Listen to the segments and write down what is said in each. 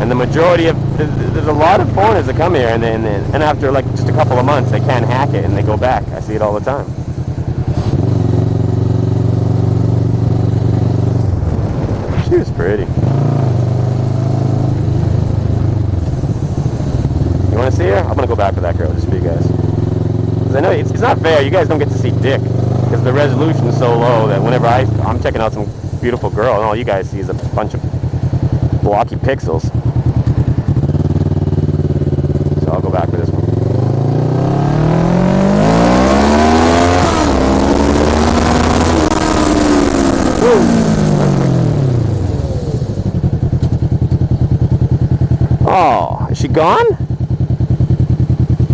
And the majority of, there's a lot of foreigners that come here, and after like just a couple of months, they can't hack it, and they go back. I see it all the time. She was pretty. You want to see her? I'm going to go back for that girl, just for you guys. Because I know it's not fair. You guys don't get to see dick. Because the resolution is so low that whenever I'm checking out some beautiful girl, and all you guys see is a bunch of blocky pixels. So I'll go back for this one. Oh, is she gone?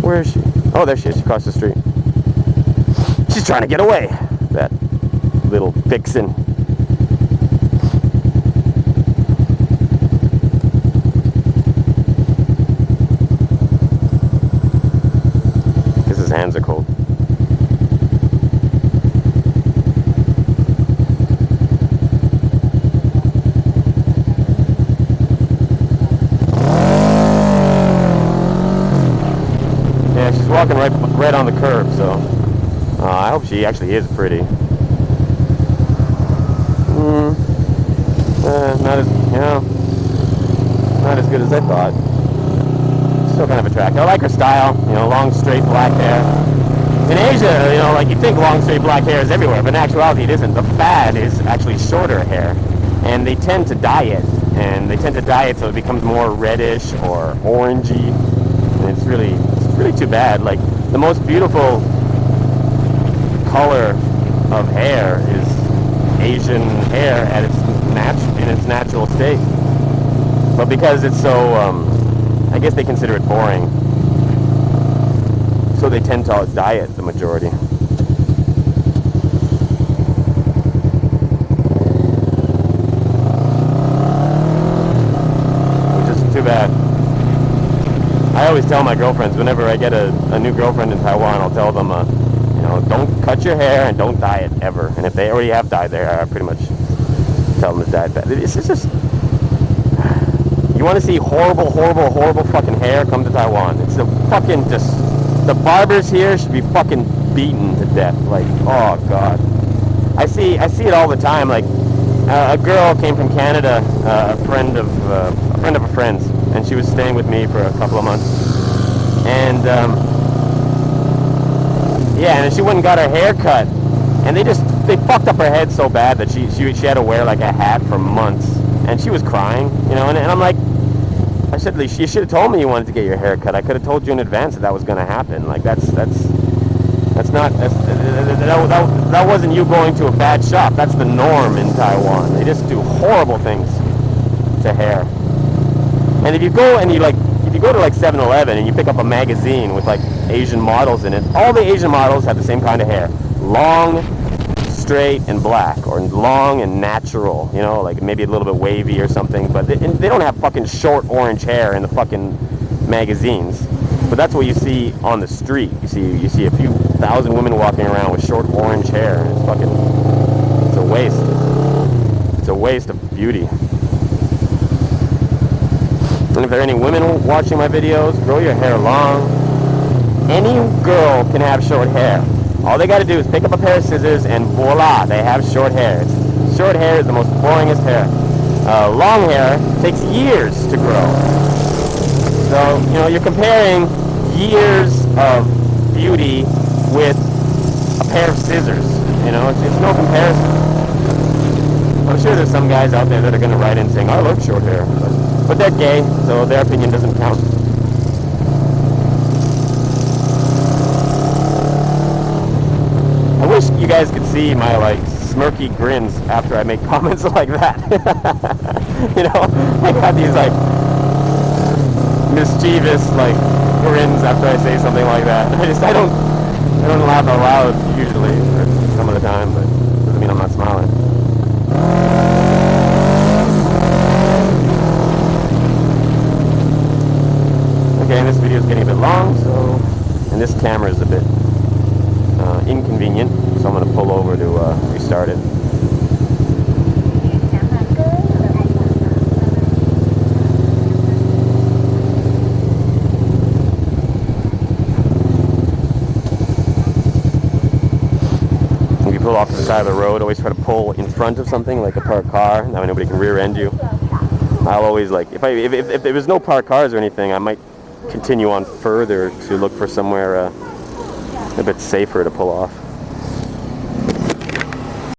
Where is she? Oh, there she is. She crossed the street. She's trying to get away. That little vixen. Because his hands are cold. Yeah, she's walking right on the curb, so I hope she actually is pretty. Not as, not as good as I thought. Still kind of attractive. I like her style, long, straight, black hair. In Asia, like you think long, straight, black hair is everywhere, but in actuality it isn't. The fad is actually shorter hair, and they tend to dye it, so it becomes more reddish or orangey, and it's really too bad. Like, the most beautiful color of hair is Asian hair at in its natural state. But because it's so, I guess they consider it boring, so they tend to dye it, the majority. Which is too bad. I always tell my girlfriends, whenever I get a new girlfriend in Taiwan, I'll tell them, don't cut your hair and don't dye it ever. And if they already have dyed their hair, I pretty much tell them to dye it. It's just, you want to see horrible fucking hair, come to Taiwan. It's the fucking the barbers here should be fucking beaten to death. Like, oh god. I see it all the time. Like, a girl came from Canada, a friend of a friend's, and she was staying with me for a couple of months. And yeah, and she went and got her hair cut, and they fucked up her head so bad that she had to wear like a hat for months, and she was crying, and I'm like, I said, you should have told me you wanted to get your hair cut. I could have told you in advance that was going to happen. Like, that wasn't you going to a bad shop. That's the norm in Taiwan. They just do horrible things to hair. And if you go to like 7-Eleven and you pick up a magazine with like Asian models in it, all the Asian models have the same kind of hair. Long, straight, and black, or long and natural, like maybe a little bit wavy or something, but they don't have fucking short orange hair in the fucking magazines. But that's what you see on the street. You see a few thousand women walking around with short orange hair, and it's a waste. It's a waste of beauty. And if there are any women watching my videos, grow your hair long. Any girl can have short hair. All they got to do is pick up a pair of scissors and voila, they have short hair. Short hair is the most boringest hair. Long hair takes years to grow. So, you're comparing years of beauty with a pair of scissors. It's no comparison. I'm sure there's some guys out there that are going to write in saying, I love short hair. But they're gay, so their opinion doesn't count. I wish you guys could see my, smirky grins after I make comments like that. I got these, mischievous, grins after I say something like that. I don't laugh out loud usually, or some of the time, but it doesn't mean I'm not smiling. Okay, this video is getting a bit long, and this camera is a bit inconvenient, so I'm going to pull over to restart it. off to the side of the road. Always try to pull in front of something like a parked car. That way nobody can rear end you. I'll always like, if there was no parked cars or anything, I might continue on further to look for somewhere a bit safer to pull off.